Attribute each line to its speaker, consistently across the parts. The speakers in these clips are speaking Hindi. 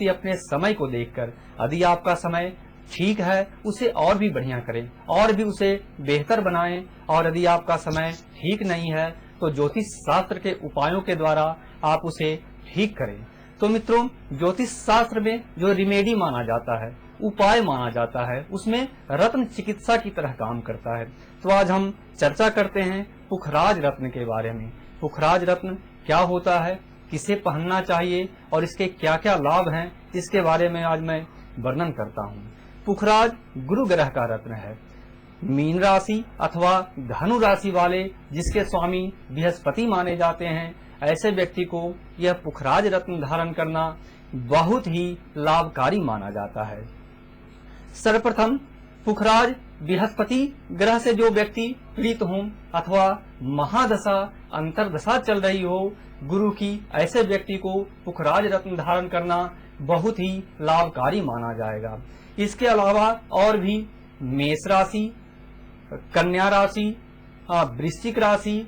Speaker 1: व्यक्ति अपने समय को देखकर, यदि आपका समय ठीक है उसे और भी बढ़िया करें और भी उसे बेहतर बनाएं, और यदि आपका समय ठीक नहीं है तो ज्योतिष शास्त्र के उपायों के द्वारा आप उसे ठीक करें। तो मित्रों, ज्योतिष शास्त्र में जो रिमेडी माना जाता है, उपाय माना जाता है, उसमें रत्न चिकित्सा की तरह काम करता है। तो आज हम चर्चा करते हैं पुखराज रत्न के बारे में। पुखराज रत्न क्या होता है, किसे पहनना चाहिए और इसके क्या क्या लाभ हैं, इसके बारे में आज मैं वर्णन करता हूँ। पुखराज गुरु ग्रह का रत्न है। मीन राशि अथवा धनु राशि वाले जिसके स्वामी बृहस्पति माने जाते हैं, ऐसे व्यक्ति को यह पुखराज रत्न धारण करना बहुत ही लाभकारी माना जाता है। सर्वप्रथम पुखराज बृहस्पति ग्रह से जो व्यक्ति पीड़ित हों अथवा महादशा अंतरदशा चल रही हो गुरु की, ऐसे व्यक्ति को पुखराज रत्न धारण करना बहुत ही लाभकारी माना जाएगा। इसके अलावा और भी मेष राशि, कन्या राशि, वृश्चिक राशि,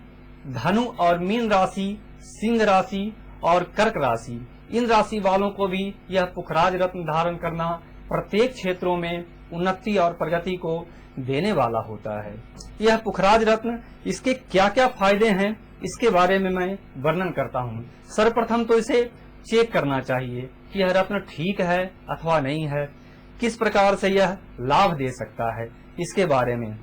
Speaker 1: धनु और मीन राशि, सिंह राशि और कर्क राशि, इन राशि वालों को भी यह पुखराज रत्न धारण करना प्रत्येक क्षेत्रों में उन्नति और प्रगति को देने वाला होता है। यह पुखराज रत्न, इसके क्या क्या फायदे हैं, इसके बारे में मैं वर्णन करता हूँ। सर्वप्रथम तो इसे चेक करना चाहिए कि यह रत्न ठीक है अथवा नहीं है, किस प्रकार से यह लाभ दे सकता है, इसके बारे में।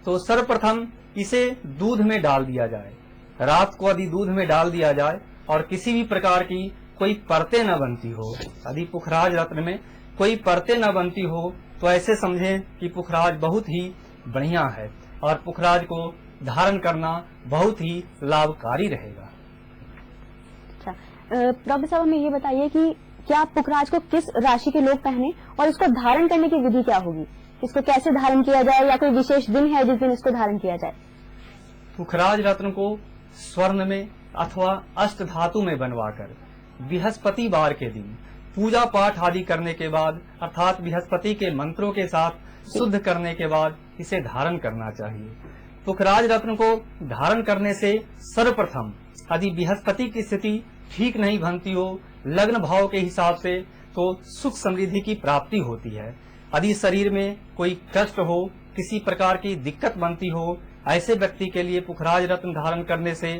Speaker 1: तो सर्वप्रथम इसे दूध में डाल दिया जाए। रात को यदि दूध में डाल दिया जाए और किसी भी प्रकार की कोई परतें न बनती हो, यदि पुखराज रत्न में कोई परतें न बनती हो, तो ऐसे समझें कि पुखराज बहुत ही बढ़िया है और पुखराज को धारण करना बहुत ही लाभकारी रहेगा।
Speaker 2: अच्छा, डॉक्टर साहब हमें ये बताइए कि क्या पुखराज को किस राशि के लोग पहने और इसको धारण करने की विधि क्या होगी? इसको कैसे धारण किया जाए या कोई विशेष दिन है जिस दिन इसको धारण किया जाए?
Speaker 1: पुखराज रत्न को स्वर्ण में अथवा अष्ट धातु में बनवाकर बृहस्पति वार के दिन पूजा पाठ आदि करने के बाद, अर्थात बृहस्पति के मंत्रों के साथ शुद्ध करने के बाद इसे धारण करना चाहिए। पुखराज रत्न को धारण करने से सर्वप्रथम यदि बृहस्पति की स्थिति ठीक नहीं बनती हो लग्न भाव के हिसाब से, तो सुख समृद्धि की प्राप्ति होती है। यदि शरीर में कोई कष्ट हो, किसी प्रकार की दिक्कत बनती हो, ऐसे व्यक्ति के लिए पुखराज रत्न धारण करने से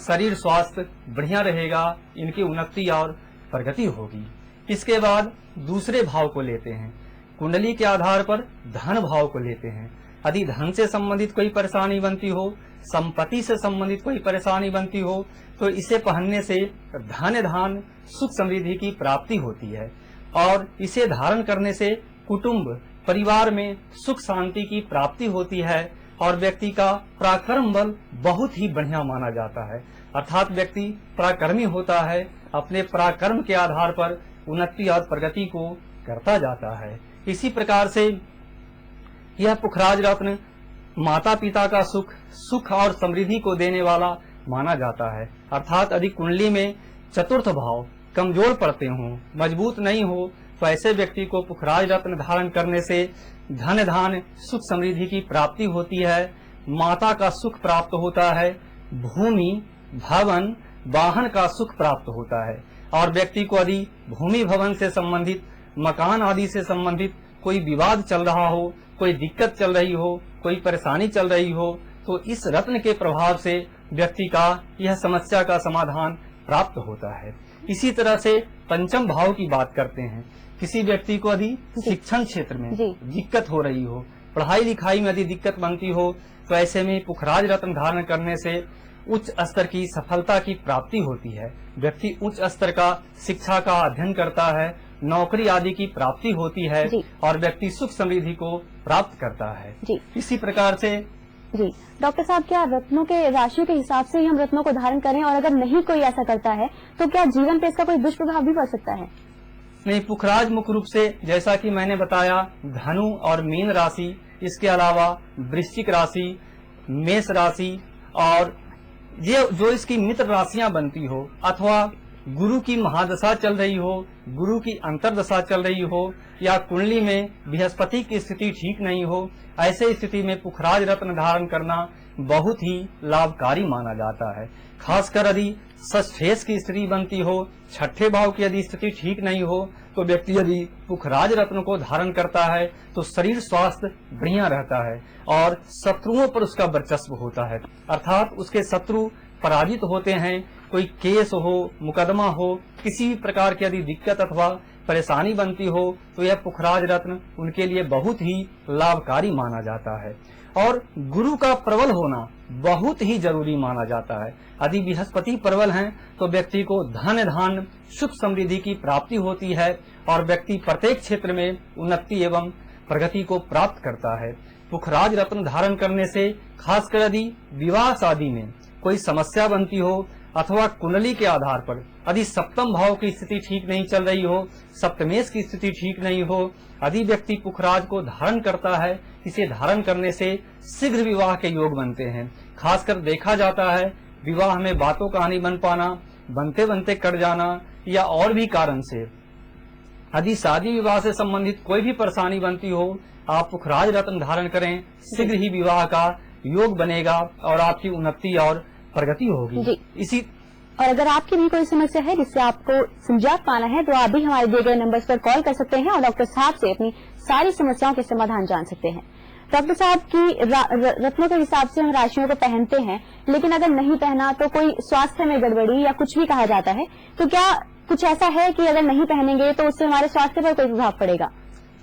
Speaker 1: शरीर स्वास्थ्य बढ़िया रहेगा, इनकी उन्नति और प्रगति होगी। इसके बाद दूसरे भाव को लेते हैं, कुंडली के आधार पर धन भाव को लेते हैं। यदि धन से संबंधित कोई परेशानी बनती हो, संपत्ति से संबंधित कोई परेशानी बनती हो, तो इसे पहनने से धन धान सुख समृद्धि की प्राप्ति होती है और इसे धारण करने से कुटुंब परिवार में सुख शांति की प्राप्ति होती है और व्यक्ति का पराक्रम बल बहुत ही बढ़िया माना जाता है। अर्थात व्यक्ति पराक्रमी होता है, अपने पराक्रम के आधार पर उन्नति और प्रगति को करता जाता है। इसी प्रकार से यह पुखराज रत्न माता पिता का सुख और समृद्धि को देने वाला माना जाता है। अर्थात यदि कुंडली में चतुर्थ भाव कमजोर पड़ते हों, मजबूत नहीं हो, तो ऐसे व्यक्ति को पुखराज रत्न धारण करने से धन धान सुख समृद्धि की प्राप्ति होती है, माता का सुख प्राप्त होता है, भूमि भवन वाहन का सुख प्राप्त होता है और व्यक्ति को यदि भूमि भवन से संबंधित, मकान आदि से संबंधित कोई विवाद चल रहा हो, कोई दिक्कत चल रही हो, कोई परेशानी चल रही हो, तो इस रत्न के प्रभाव से व्यक्ति का यह समस्या का समाधान प्राप्त होता है। इसी तरह से पंचम भाव की बात करते हैं। किसी व्यक्ति को यदि शिक्षण क्षेत्र में दिक्कत हो रही हो, पढ़ाई लिखाई में यदि दिक्कत बनती हो, तो ऐसे में पुखराज रत्न धारण करने से उच्च स्तर की सफलता की प्राप्ति होती है। व्यक्ति उच्च स्तर का शिक्षा का अध्ययन करता है, नौकरी आदि की प्राप्ति होती है और व्यक्ति सुख समृद्धि को प्राप्त करता है। इसी प्रकार से
Speaker 2: जी डॉक्टर साहब, क्या रत्नों के राशियों के हिसाब से ही हम रत्नों को धारण करें और अगर नहीं कोई ऐसा करता है तो क्या जीवन पे इसका कोई दुष्प्रभाव भी पड़ सकता है?
Speaker 1: नहीं, पुखराज मुख्य रूप से जैसा कि मैंने बताया धनु और मीन राशि, इसके अलावा वृश्चिक राशि, मेष राशि और ये जो इसकी मित्र राशियां बनती हो अथवा गुरु की महादशा चल रही हो, गुरु की अंतरदशा चल रही हो या कुंडली में बृहस्पति की स्थिति ठीक नहीं हो, ऐसे स्थिति में पुखराज रत्न धारण करना बहुत ही लाभकारी माना जाता है। खासकर यदि षष्ठेश की स्थिति बनती हो, छठे भाव की यदि स्थिति ठीक नहीं हो, तो व्यक्ति यदि पुखराज रत्न को धारण करता है तो शरीर स्वास्थ्य बढ़िया रहता है और शत्रुओं पर उसका वर्चस्व होता है, अर्थात उसके शत्रु पराजित होते हैं। कोई केस हो, मुकदमा हो, किसी भी प्रकार की यदि दिक्कत अथवा परेशानी बनती हो तो यह पुखराज रत्न उनके लिए बहुत ही लाभकारी माना जाता है। और गुरु का प्रबल होना बहुत ही जरूरी माना जाता है। यदि बृहस्पति प्रबल हैं तो व्यक्ति को धन धान्य सुख समृद्धि की प्राप्ति होती है और व्यक्ति प्रत्येक क्षेत्र में उन्नति एवं प्रगति को प्राप्त करता है। पुखराज रत्न धारण करने से खासकर यदि विवाह शादी में कोई समस्या बनती हो अथवा कुंडली के आधार पर यदि सप्तम भाव की स्थिति ठीक नहीं चल रही हो, सप्तमेश की स्थिति ठीक नहीं हो, यदि व्यक्ति पुखराज को धारण करता है, इसे धारण करने से शीघ्र विवाह के योग बनते हैं। खासकर देखा जाता है विवाह में बातों का नहीं बन पाना, बनते बनते कट जाना या और भी कारण से यदि शादी विवाह से संबंधित कोई भी परेशानी बनती हो, आप पुखराज रत्न धारण करें, शीघ्र ही विवाह का योग बनेगा और आपकी उन्नति और प्रगति होगी। इसी
Speaker 2: और अगर आपकी भी कोई समस्या है जिससे आपको सुलझा पाना है तो आप भी हमारे दिए गए नंबर्स पर कॉल कर सकते हैं और डॉक्टर साहब से अपनी सारी समस्याओं के समाधान जान सकते हैं। डॉक्टर साहब की रत्नों के हिसाब से हम राशियों को पहनते हैं, लेकिन अगर नहीं पहना तो कोई स्वास्थ्य में गड़बड़ी या कुछ भी कहा जाता है, तो क्या कुछ ऐसा है कि अगर नहीं पहनेंगे तो उससे हमारे स्वास्थ्य पर कोई प्रभाव पड़ेगा?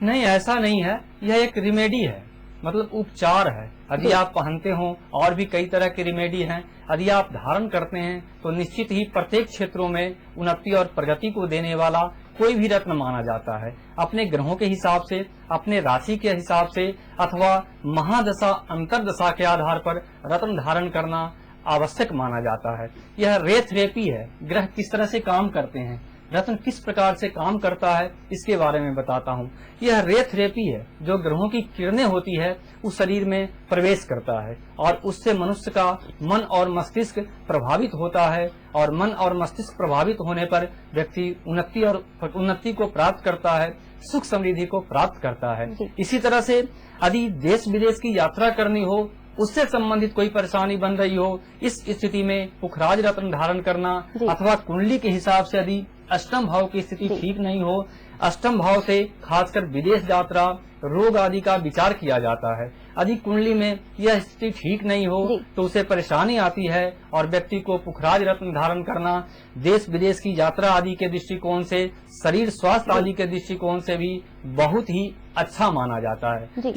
Speaker 1: नहीं, ऐसा नहीं है। यह एक रिमेडी है, मतलब उपचार है। यदि आप पहनते हो, और भी कई तरह की रिमेडी हैं, यदि आप धारण करते हैं तो निश्चित ही प्रत्येक क्षेत्रों में उन्नति और प्रगति को देने वाला कोई भी रत्न माना जाता है। अपने ग्रहों के हिसाब से, अपने राशि के हिसाब से अथवा महादशा अंतरदशा के आधार पर रत्न धारण करना आवश्यक माना जाता है। यह रे थेरेपी है। ग्रह किस तरह से काम करते हैं, रत्न किस प्रकार से काम करता है, इसके बारे में बताता हूँ। यह रे थेरेपी है। जो ग्रहों की किरणें होती है उस शरीर में प्रवेश करता है और उससे मनुष्य का मन और मस्तिष्क प्रभावित होता है और मन और मस्तिष्क प्रभावित होने पर व्यक्ति उन्नति को प्राप्त करता है, सुख समृद्धि को प्राप्त करता है। इसी तरह से यदि देश विदेश की यात्रा करनी हो, उससे संबंधित कोई परेशानी बन रही हो, इस स्थिति में पुखराज रत्न धारण करना अथवा कुंडली के हिसाब से यदि अष्टम भाव की स्थिति ठीक नहीं हो, अष्टम भाव से खासकर विदेश यात्रा, रोग आदि का विचार किया जाता है। यदि कुंडली में यह स्थिति ठीक नहीं हो तो उसे परेशानी आती है और व्यक्ति को पुखराज रत्न धारण करना देश विदेश की यात्रा आदि के दृष्टिकोण से, शरीर स्वास्थ्य आदि के दृष्टिकोण से भी बहुत ही अच्छा माना जाता है।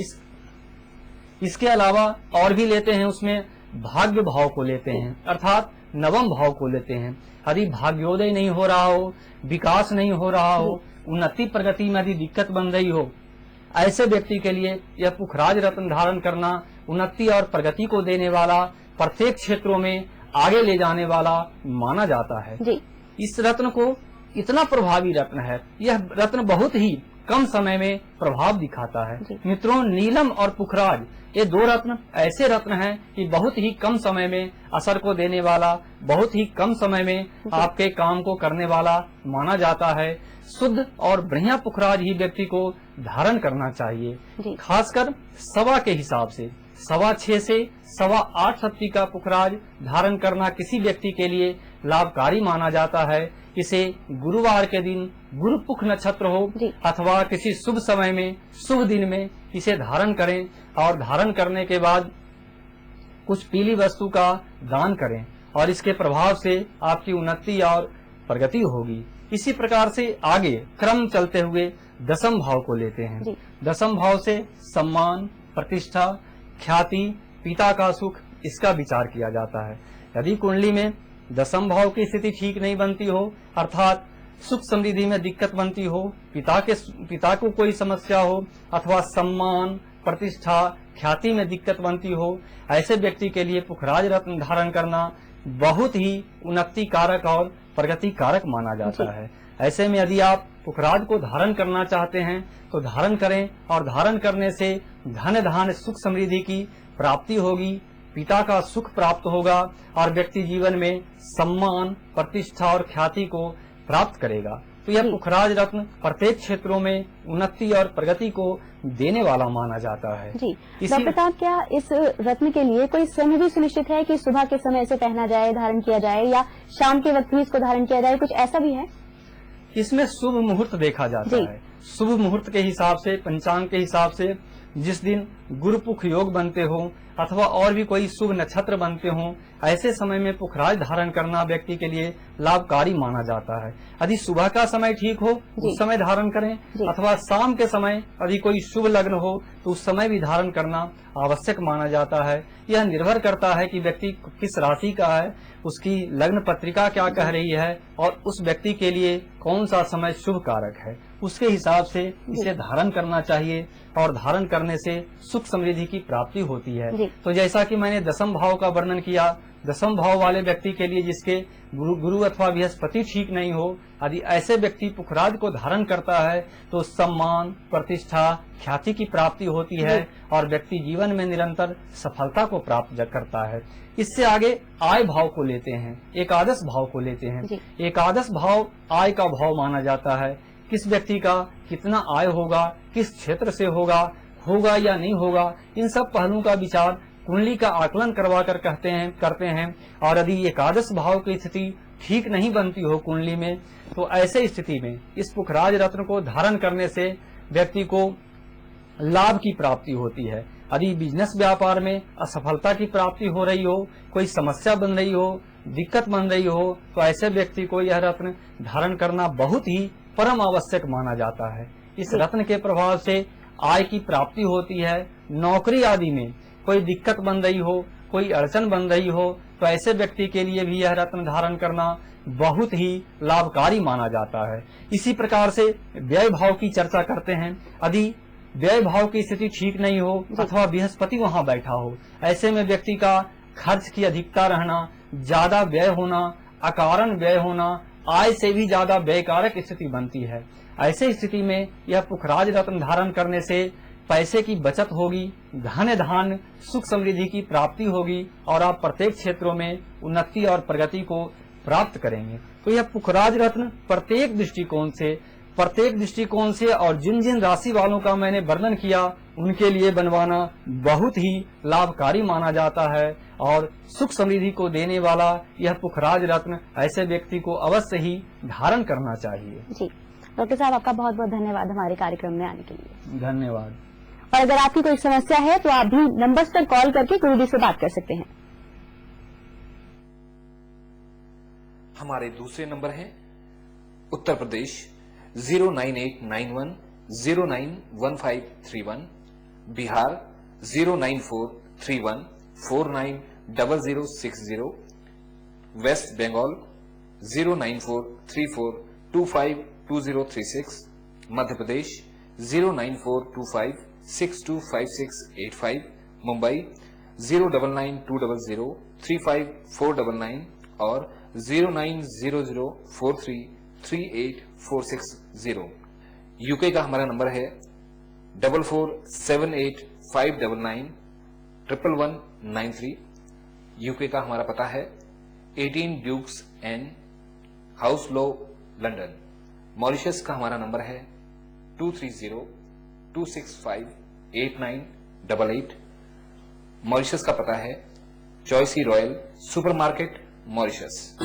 Speaker 1: इसके अलावा और भी लेते हैं, उसमें भाग्य भाव को लेते हैं, अर्थात नवम भाव को लेते हैं। यदि भाग्योदय नहीं हो रहा हो, विकास नहीं हो रहा हो, उन्नति प्रगति में यदि दिक्कत बन रही हो, ऐसे व्यक्ति के लिए यह पुखराज रत्न धारण करना उन्नति और प्रगति को देने वाला, प्रत्येक क्षेत्रों में आगे ले जाने वाला माना जाता है। इस रत्न को इतना प्रभावी रत्न है, यह रत्न बहुत ही कम समय में प्रभाव दिखाता है। मित्रों, नीलम और पुखराज ये दो रत्न ऐसे रत्न हैं कि बहुत ही कम समय में असर को देने वाला, बहुत ही कम समय में आपके काम को करने वाला माना जाता है। शुद्ध और बढ़िया पुखराज ही व्यक्ति को धारण करना चाहिए। खासकर सवा के हिसाब से 6.25 से 8.25 सत्ती का पुखराज धारण करना किसी व्यक्ति के लिए लाभकारी माना जाता है। इसे गुरुवार के दिन, गुरु पुख नक्षत्र हो अथवा किसी शुभ समय में, शुभ दिन में इसे धारण करें और धारण करने के बाद कुछ पीली वस्तु का दान करें और इसके प्रभाव से आपकी उन्नति और प्रगति होगी। इसी प्रकार से आगे क्रम चलते हुए दसम भाव को लेते हैं। दसम भाव से सम्मान, प्रतिष्ठा, ख्याति, पिता का सुख, इसका विचार किया जाता है। यदि कुंडली में दसम भाव की स्थिति ठीक नहीं बनती हो, अर्थात सुख समृद्धि में दिक्कत बनती हो, पिता को कोई समस्या हो अथवा सम्मान, प्रतिष्ठा, ख्याति में दिक्कत बनती हो, ऐसे व्यक्ति के लिए पुखराज रत्न धारण करना बहुत ही उन्नति कारक और प्रगति कारक माना जाता है। ऐसे में यदि आप पुखराज को धारण करना चाहते हैं तो धारण करें और धारण करने से धन धान्य सुख समृद्धि की प्राप्ति होगी, पिता का सुख प्राप्त होगा और व्यक्ति जीवन में सम्मान, प्रतिष्ठा और ख्याति को प्राप्त करेगा। तो यह
Speaker 2: जी।
Speaker 1: पुखराज रत्न प्रत्येक क्षेत्रों में उन्नति और प्रगति को देने वाला माना जाता है।
Speaker 2: जी
Speaker 1: इसी
Speaker 2: डॉक्टर साहब, क्या इस रत्न के लिए कोई समय भी सुनिश्चित है कि सुबह के समय इसे पहना जाए, धारण किया जाए, या शाम के वक्त भी इसको धारण किया जाए, कुछ ऐसा भी है?
Speaker 1: इसमें शुभ मुहूर्त देखा जाता
Speaker 2: जी।
Speaker 1: है। शुभ मुहूर्त के हिसाब से, पंचांग के हिसाब से जिस दिन गुरुपुख योग बनते हो अथवा और भी कोई शुभ नक्षत्र बनते हो, ऐसे समय में पुखराज धारण करना व्यक्ति के लिए लाभकारी माना जाता है। यदि सुबह का समय ठीक हो
Speaker 2: जी।
Speaker 1: उस समय धारण करें,
Speaker 2: जी।
Speaker 1: अथवा शाम के समय यदि कोई शुभ लग्न हो तो उस समय भी धारण करना आवश्यक माना जाता है। यह निर्भर करता है कि व्यक्ति किस राशि का है, उसकी लग्न पत्रिका क्या कह रही है और उस व्यक्ति के लिए कौन सा समय शुभ कारक है, उसके हिसाब से इसे धारण करना चाहिए और धारण करने से सुख समृद्धि की प्राप्ति होती है।
Speaker 2: जी।
Speaker 1: तो जैसा कि मैंने दशम भाव का वर्णन किया, दशम भाव वाले व्यक्ति के लिए जिसके गुरु अथवा बृहस्पति ठीक नहीं हो, यदि ऐसे व्यक्ति पुखराज को धारण करता है तो सम्मान, प्रतिष्ठा, ख्याति की प्राप्ति होती है और व्यक्ति जीवन में निरंतर सफलता को प्राप्त करता है। इससे आगे आय भाव को लेते हैं, एकादश भाव को लेते हैं।
Speaker 2: जी।
Speaker 1: एकादश भाव आय का भाव माना जाता है। किस व्यक्ति का कितना आय होगा, किस क्षेत्र से होगा या नहीं होगा, इन सब पहलुओं का विचार कुंडली का आकलन करवाकर करते हैं। और यदि एकादश भाव की स्थिति ठीक नहीं बनती हो कुंडली में, तो ऐसे स्थिति में इस पुखराज रत्न को धारण करने से व्यक्ति को लाभ की प्राप्ति होती है। यदि बिजनेस व्यापार में असफलता की प्राप्ति हो रही हो, कोई समस्या बन रही हो, दिक्कत बन रही हो, तो ऐसे व्यक्ति को यह रत्न धारण करना बहुत ही परम आवश्यक माना जाता है। इस रत्न के प्रभाव से आय की प्राप्ति होती है। नौकरी आदि में कोई दिक्कत बन रही हो, कोई अड़चन बन रही हो, तो ऐसे व्यक्ति के लिए भी यह रत्न धारण करना बहुत ही लाभकारी माना जाता है। इसी प्रकार से व्यय भाव की चर्चा करते हैं। यदि व्यय भाव की स्थिति ठीक नहीं हो अथवा बृहस्पति वहां बैठा हो, ऐसे में व्यक्ति का खर्च की अधिकता रहना, ज्यादा व्यय होना, अकारण व्यय होना, आय से भी ज्यादा व्ययकारक स्थिति बनती है। ऐसे स्थिति में यह पुखराज रत्न धारण करने से पैसे की बचत होगी, धन धान्य सुख समृद्धि की प्राप्ति होगी और आप प्रत्येक क्षेत्रों में उन्नति और प्रगति को प्राप्त करेंगे। तो यह पुखराज रत्न प्रत्येक दृष्टिकोण से और जिन जिन राशि वालों का मैंने वर्णन किया उनके लिए बनवाना बहुत ही लाभकारी माना जाता है और सुख समृद्धि को देने वाला यह पुखराज रत्न ऐसे व्यक्ति को अवश्य ही धारण करना चाहिए।
Speaker 2: जी डॉक्टर साहब, आपका बहुत बहुत धन्यवाद हमारे कार्यक्रम में आने के लिए।
Speaker 1: धन्यवाद।
Speaker 2: और अगर आपकी कोई समस्या है तो आप भी नंबर्स पर कॉल करके गुरुजी से बात कर सकते हैं।
Speaker 3: हमारे दूसरे नंबर हैं उत्तर प्रदेश 09891091531, बिहार 09431490060, वेस्ट बंगाल 09434252036, मध्य प्रदेश 09425625685, मुंबई 09920035499 और 09004338460। यूके का हमारा नंबर है 4478599193। यूके का हमारा पता है 18 Dukes and house low, London. Mauritius का हमारा नंबर है 2302658988। मॉरिशस का पता है चॉइसी रॉयल सुपरमार्केट, मॉरिशस।